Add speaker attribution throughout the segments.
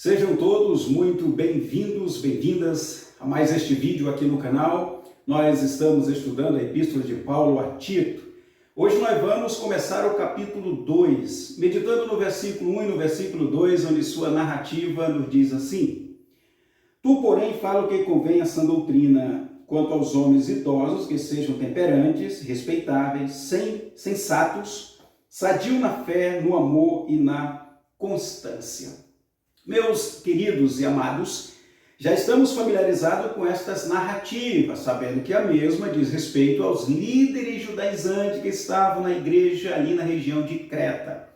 Speaker 1: Sejam todos muito bem-vindos, bem-vindas a mais este vídeo aqui no canal. Nós estamos estudando a Epístola de Paulo a Tito. Hoje nós vamos começar o capítulo 2, meditando no versículo 1 e no versículo 2, onde sua narrativa nos diz assim: Tu, porém, fala o que convém à sã doutrina, quanto aos homens idosos, que sejam temperantes, respeitáveis, sensatos, sadio na fé, no amor e na constância. Meus queridos e amados, já estamos familiarizados com estas narrativas, sabendo que a mesma diz respeito aos líderes judaizantes que estavam na igreja ali na região de Creta.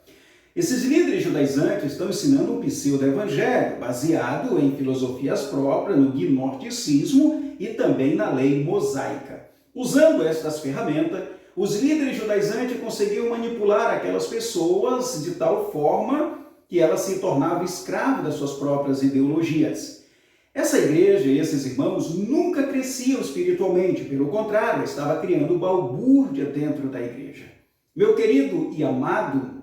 Speaker 1: Esses líderes judaizantes estão ensinando um pseudo-evangelho baseado em filosofias próprias, no gnosticismo e também na lei mosaica. Usando estas ferramentas, os líderes judaizantes conseguiam manipular aquelas pessoas de tal forma que elas se tornavam escravas das suas próprias ideologias. Essa igreja e esses irmãos nunca cresciam espiritualmente, pelo contrário, estava criando balbúrdia dentro da igreja. Meu querido e amado,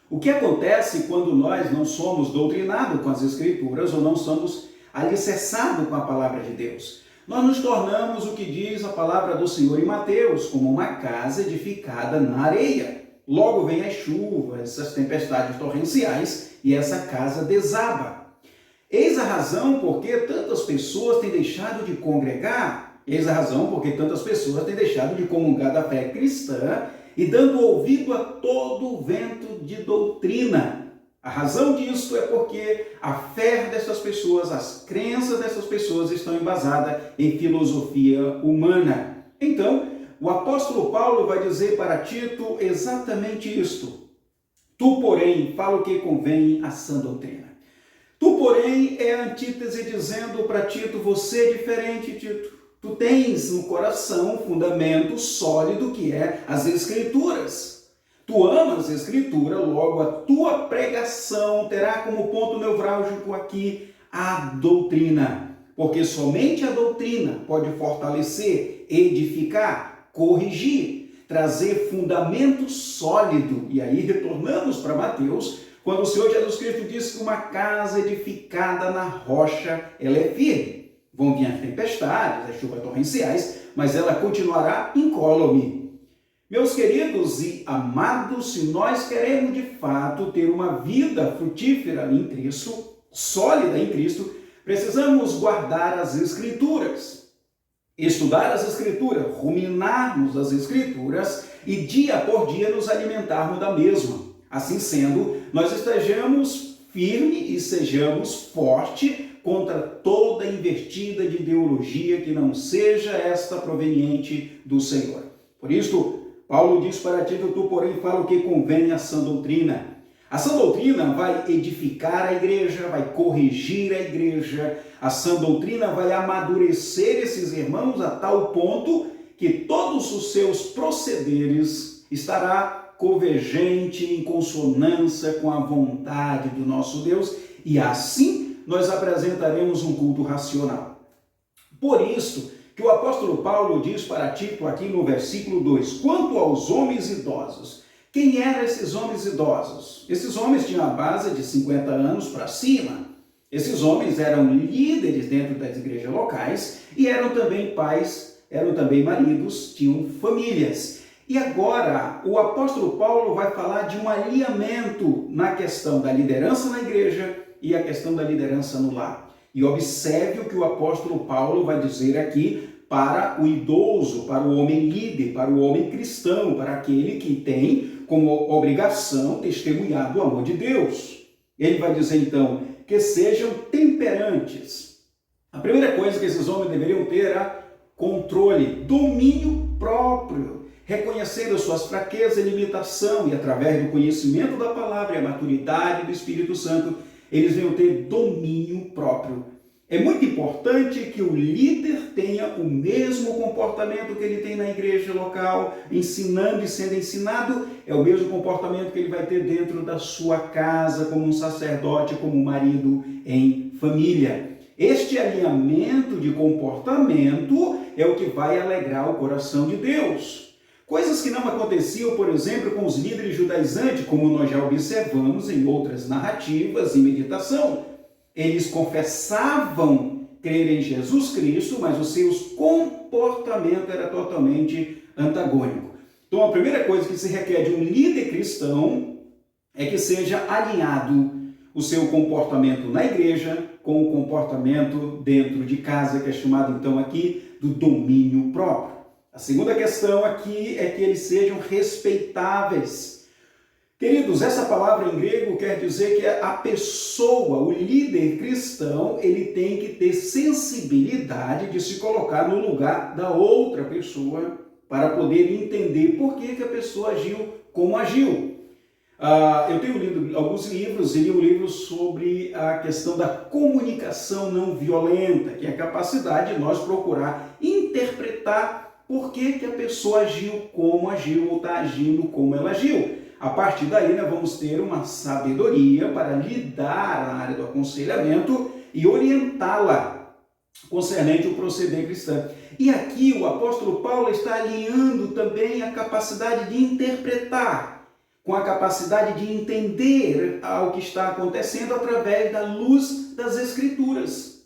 Speaker 1: o que acontece quando nós não somos doutrinados com as Escrituras ou não somos alicerçados com a palavra de Deus? Nós nos tornamos o que diz a palavra do Senhor em Mateus, como uma casa edificada na areia. Logo vem as chuvas, as tempestades torrenciais e essa casa desaba. Eis a razão por que tantas pessoas têm deixado de congregar, eis a razão por que tantas pessoas têm deixado de comungar da fé cristã e dando ouvido a todo o vento de doutrina. A razão disso é porque a fé dessas pessoas, as crenças dessas pessoas estão embasadas em filosofia humana. Então, o apóstolo Paulo vai dizer para Tito exatamente isto. Tu, porém, fala o que convém à sã doutrina. Tu, porém, é a antítese dizendo para Tito, você é diferente, Tito. Tu tens no coração um fundamento sólido que é as Escrituras. Tu amas a Escritura, logo a tua pregação terá como ponto nevrálgico aqui a doutrina. Porque somente a doutrina pode fortalecer, edificar, corrigir, trazer fundamento sólido. E aí retornamos para Mateus, quando o Senhor Jesus Cristo disse que uma casa edificada na rocha, ela é firme. Vão vir as tempestades, as chuvas torrenciais, mas ela continuará incólume. Meus queridos e amados, se nós queremos de fato ter uma vida frutífera em Cristo, sólida em Cristo, precisamos guardar as Escrituras. Estudar as Escrituras, ruminarmos as Escrituras e dia por dia nos alimentarmos da mesma. Assim sendo, nós estejamos firmes e sejamos fortes contra toda invertida de ideologia que não seja esta proveniente do Senhor. Por isso, Paulo diz para Tito, tu porém fala o que convém à sã doutrina. A sã doutrina vai edificar a igreja, vai corrigir a igreja. A sã doutrina vai amadurecer esses irmãos a tal ponto que todos os seus procederes estará convergente, em consonância com a vontade do nosso Deus, e assim nós apresentaremos um culto racional. Por isso que o apóstolo Paulo diz para Tito aqui no versículo 2, quanto aos homens idosos. Quem eram esses homens idosos? Esses homens tinham a base de 50 anos para cima. Esses homens eram líderes dentro das igrejas locais e eram também pais, eram também maridos, tinham famílias. E agora o apóstolo Paulo vai falar de um alinhamento na questão da liderança na igreja e a questão da liderança no lar. E observe o que o apóstolo Paulo vai dizer aqui para o idoso, para o homem líder, para o homem cristão, para aquele que tem como obrigação testemunhar do amor de Deus. Ele vai dizer então que sejam temperantes. A primeira coisa que esses homens deveriam ter era controle, domínio próprio, reconhecer as suas fraquezas e limitação, e através do conhecimento da palavra e a maturidade do Espírito Santo, eles deveriam ter domínio próprio. É muito importante que o líder tenha o mesmo comportamento que ele tem na igreja local, ensinando e sendo ensinado, é o mesmo comportamento que ele vai ter dentro da sua casa, como um sacerdote, como um marido em família. Este alinhamento de comportamento é o que vai alegrar o coração de Deus. Coisas que não aconteciam, por exemplo, com os líderes judaizantes, como nós já observamos em outras narrativas e meditação. Eles confessavam crer em Jesus Cristo, mas o seu comportamento era totalmente antagônico. Então, a primeira coisa que se requer de um líder cristão é que seja alinhado o seu comportamento na igreja com o comportamento dentro de casa, que é chamado então aqui do domínio próprio. A segunda questão aqui é que eles sejam respeitáveis. Queridos, essa palavra em grego quer dizer que a pessoa, o líder cristão, ele tem que ter sensibilidade de se colocar no lugar da outra pessoa para poder entender por que a pessoa agiu como agiu. Eu tenho lido alguns livros, e li um livro sobre a questão da comunicação não violenta, que é a capacidade de nós procurar interpretar por que a pessoa agiu como agiu ou está agindo como ela agiu. A partir daí, nós vamos ter uma sabedoria para lidar na área do aconselhamento e orientá-la concernente o proceder cristão. E aqui o apóstolo Paulo está alinhando também a capacidade de interpretar com a capacidade de entender o que está acontecendo através da luz das Escrituras.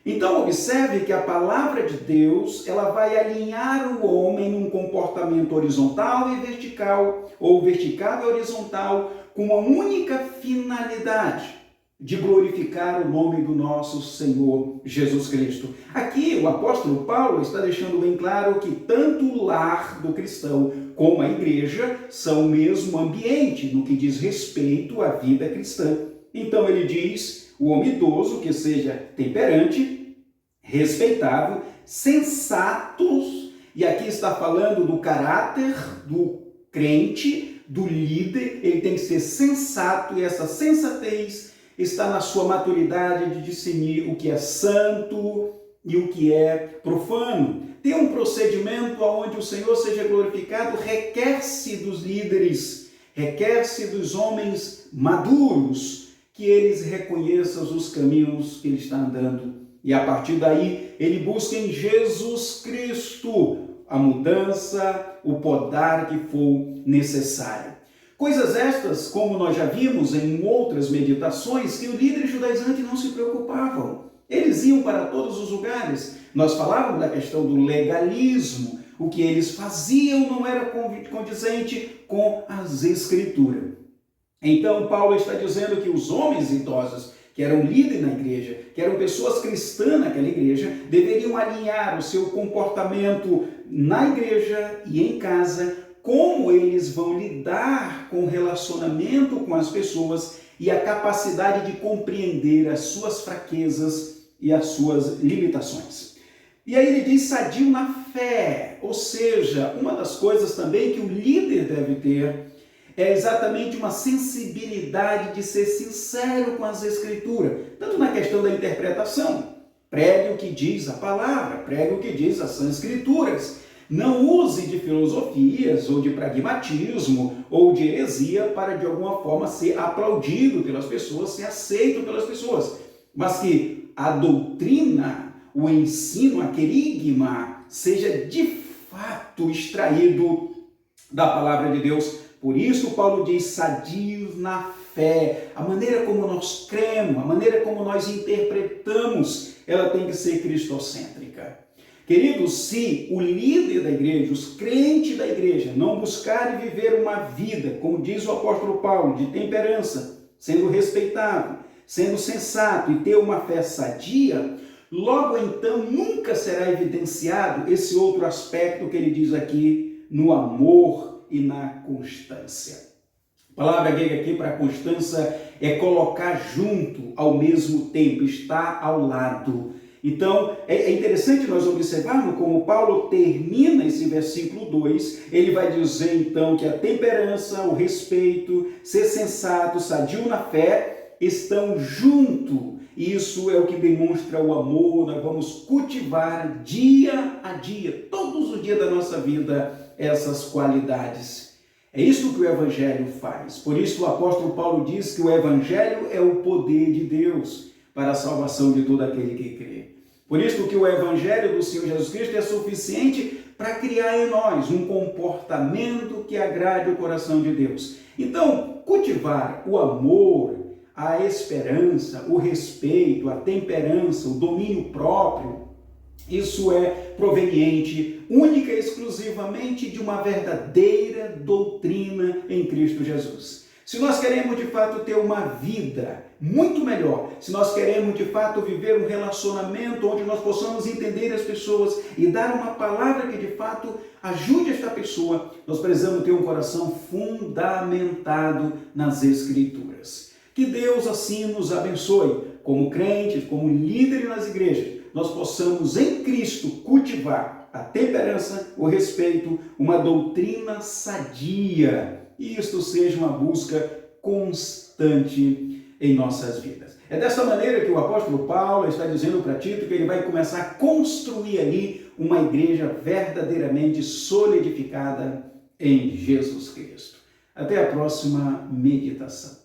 Speaker 1: Então, observe que a palavra de Deus, ela vai alinhar o homem num comportamento horizontal e vertical, ou vertical e horizontal, com uma única finalidade de glorificar o nome do nosso Senhor Jesus Cristo. Aqui, o apóstolo Paulo está deixando bem claro que tanto o lar do cristão como a igreja são o mesmo ambiente no que diz respeito à vida cristã. Então ele diz, o homem idoso que seja temperante, respeitável, sensatos, e aqui está falando do caráter do crente, do líder, ele tem que ser sensato, e essa sensatez está na sua maturidade de discernir o que é santo e o que é profano. Ter um procedimento onde o Senhor seja glorificado requer-se dos líderes, requer-se dos homens maduros, que eles reconheçam os caminhos que ele está andando. E a partir daí, ele busca em Jesus Cristo a mudança, o podar que for necessário. Coisas estas, como nós já vimos em outras meditações, que os líderes judaizantes não se preocupavam. Eles iam para todos os lugares. Nós falávamos da questão do legalismo. O que eles faziam não era condizente com as Escrituras. Então, Paulo está dizendo que os homens idosos, que eram líderes na igreja, que eram pessoas cristãs naquela igreja, deveriam alinhar o seu comportamento na igreja e em casa, como eles vão lidar com o relacionamento com as pessoas e a capacidade de compreender as suas fraquezas e as suas limitações. E aí ele diz sadio na fé, ou seja, uma das coisas também que o líder deve ter é exatamente uma sensibilidade de ser sincero com as Escrituras, tanto na questão da interpretação. Pregue o que diz a palavra, pregue o que diz as Escrituras. Não use de filosofias ou de pragmatismo ou de heresia para de alguma forma ser aplaudido pelas pessoas, ser aceito pelas pessoas, mas que a doutrina, o ensino, a querigma seja de fato extraído da palavra de Deus. Por isso Paulo diz sadios na fé. A maneira como nós cremos, a maneira como nós interpretamos, ela tem que ser cristocêntrica. Queridos, se o líder da igreja, os crentes da igreja, não buscarem viver uma vida, como diz o apóstolo Paulo, de temperança, sendo respeitável, sendo sensato e ter uma fé sadia, logo então nunca será evidenciado esse outro aspecto que ele diz aqui, no amor e na constância. A palavra grega aqui para constância é colocar junto ao mesmo tempo, estar ao lado. Então, é interessante nós observarmos como Paulo termina esse versículo 2, ele vai dizer então que a temperança, o respeito, ser sensato, sadio na fé, estão junto. Isso é o que demonstra o amor, nós vamos cultivar dia a dia, todos os dias da nossa vida, essas qualidades. É isso que o Evangelho faz. Por isso o apóstolo Paulo diz que o Evangelho é o poder de Deus para a salvação de todo aquele que crê. Por isso que o Evangelho do Senhor Jesus Cristo é suficiente para criar em nós um comportamento que agrade o coração de Deus. Então, cultivar o amor, a esperança, o respeito, a temperança, o domínio próprio, isso é proveniente única e exclusivamente de uma verdadeira doutrina em Cristo Jesus. Se nós queremos de fato ter uma vida muito melhor, se nós queremos de fato viver um relacionamento onde nós possamos entender as pessoas e dar uma palavra que de fato ajude esta pessoa, nós precisamos ter um coração fundamentado nas Escrituras. Que Deus assim nos abençoe, como crentes, como líderes nas igrejas, nós possamos em Cristo cultivar a temperança, o respeito, uma doutrina sadia, e isto seja uma busca constante em nossas vidas. É dessa maneira que o apóstolo Paulo está dizendo para Tito que ele vai começar a construir ali uma igreja verdadeiramente solidificada em Jesus Cristo. Até a próxima meditação.